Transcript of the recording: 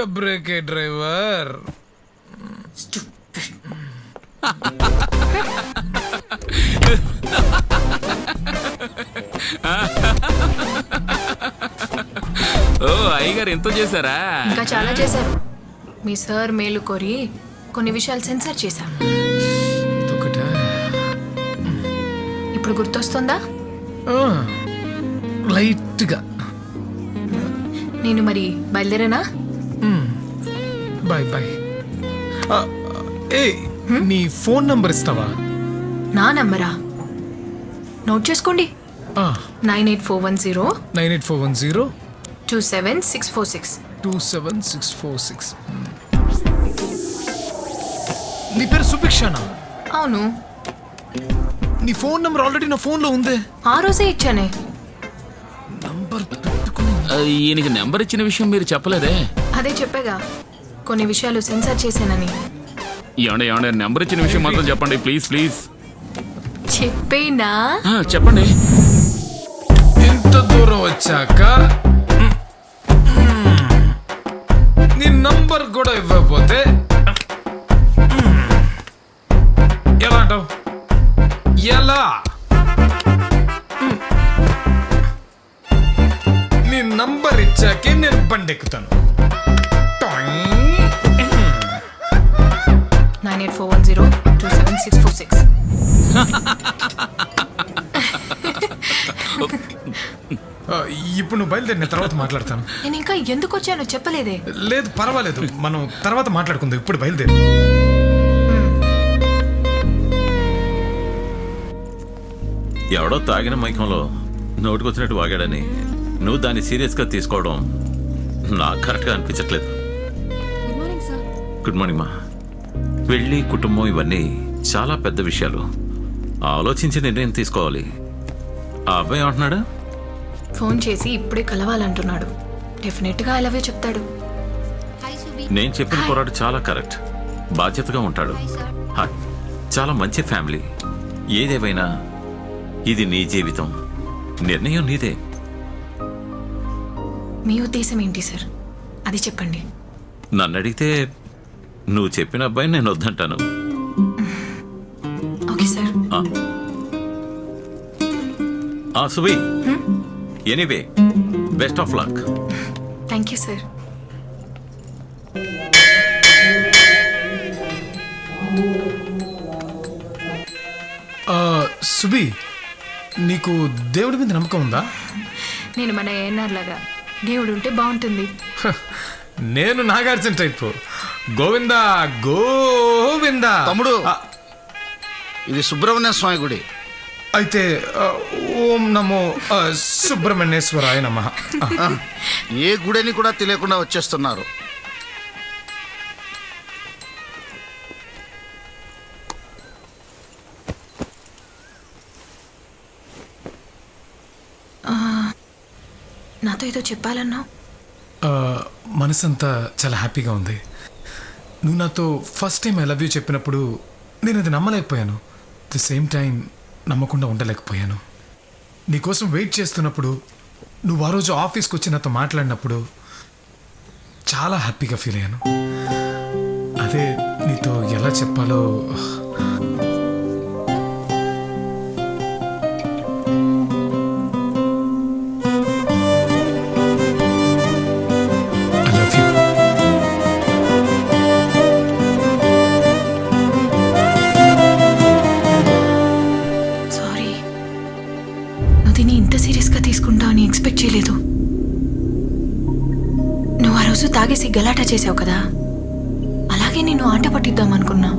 గట్టిగా break driver. ఓ అయ్యగారు ఎంతో చేశారా? ఇంకా చాలా చేశారు. మీ సార్ మేలు కోరి కొన్ని విషయాలు సెన్సార్ చేశాం. ఇదొకటా? ఇప్పుడు గుర్తొస్తుందా? లైట్గా. నేను మరి బయలుదేరేనా? Bye bye. ఏ నీ ఫోన్ నంబర్ ఇస్తావా? నా నంబరా? నోట్ చేసుకోండి. 98410 98410 27646. 27646. నీ పేరు సుభిక్షానా? అవును. నీ ఫోన్ నంబర్ ఆల్రెడీ నా ఫోన్లో ఉందే. ఆ రోజే ఇచ్చానే. నంబర్ పెట్టుకుని ఈయనకి నెంబర్ ఇచ్చిన విషయం మీరు చెప్పలేదే. అదే చెప్పాగా, కొన్ని విషయాలు సెన్సార్ చేశానని. ఏమండే నెంబర్ ఇచ్చిన విషయం మాత్రం చెప్పండి ప్లీజ్ ప్లీజ్. చెప్పేనా? చెప్పండి. ఇంత దూరం వచ్చాక నీ నంబర్ కూడా ఇవ్వకపోతే ఎలా అంటావు? ఎలా? నీ నంబర్ ఇచ్చాకే నేను బండి ఎక్కుతాను. 98410 27646. ఇప్పుడు నువ్వు బయలుదేరిన తర్వాత మాట్లాడతాను. నేను ఇంకా ఎందుకు వచ్చానో చెప్పలేదే. లేదు పర్వాలేదు, మనం తర్వాత మాట్లాడుకుందాం. ఇప్పుడు బయలుదేరి. ఎవడో తాగిన మైకంలో నోటికొచ్చినట్టు వాగాడని నువ్వు దాన్ని సీరియస్గా తీసుకోవడం నాకు కరెక్ట్గా అనిపించట్లేదు. గుడ్ మార్నింగ్ మా. పెళ్ళి, కుటుంబం ఇవన్నీ చాలా పెద్ద విషయాలు. ఆలోచించి నిర్ణయం తీసుకోవాలి. ఆ అబ్బాయి ఏమంటున్నాడు? ఫోన్ చేసి ఇప్పుడే కలవాలంటున్నాడు. డెఫినెట్గా ఐ లవ్ యూ చెప్తాడు. నేను చెప్పిన పోరాడు చాలా కరెక్ట్. బాధ్యతగా ఉంటాడు. హాయ్. చాలా మంచి ఫ్యామిలీ. ఏదేమైనా ఇది నీ జీవితం, నిర్ణయం నీదే. మీ ఉద్దేశం ఏంటి సార్? అది చెప్పండి. నన్ను అడిగితే నువ్వు చెప్పిన అబ్బాయిని నేను వద్దంటాను. Okay sir. Subi, anyway best of luck. Thank you sir. Subi, నీకు దేవుడి మీద నమ్మకం ఉందా? నేను మన ఏఎన్ఆర్ లాగా దేవుడు ఉంటే బాగుంటుంది. నేను నాగార్జున టైపు. గోవిందా గోవిందా. తమ్ముడు, ఇది సుబ్రహ్మణ్య స్వామి గుడి. అయితే ఓం నమో సుబ్రహ్మణ్యేశ్వరాయ నమః. ఏ గుడిని కూడా తెలియకుండా వచ్చేస్తున్నారు. నాతో ఏదో చెప్పాలన్నావు. మనసంతా చాలా హ్యాపీగా ఉంది. నువ్వు నాతో first time I love you చెప్పినప్పుడు నేను అది నమ్మలేకపోయాను. ది సేమ్ టైం నమ్మకుండా ఉండలేకపోయాను. నీకోసం వెయిట్ చేస్తున్నప్పుడు, నువ్వు ఆ రోజు ఆఫీస్కి వచ్చి నాతో మాట్లాడినప్పుడు చాలా హ్యాపీగా ఫీల్ అయ్యాను. అదే నీతో ఎలా చెప్పాలో. తీసుకుంటావని ఎక్స్పెక్ట్ చేయలేదు. నువ్వు ఆ రోజు తాగేసి గలాటా చేసావు కదా, అలాగే నేను ఆట పట్టిద్దాం అనుకున్నా.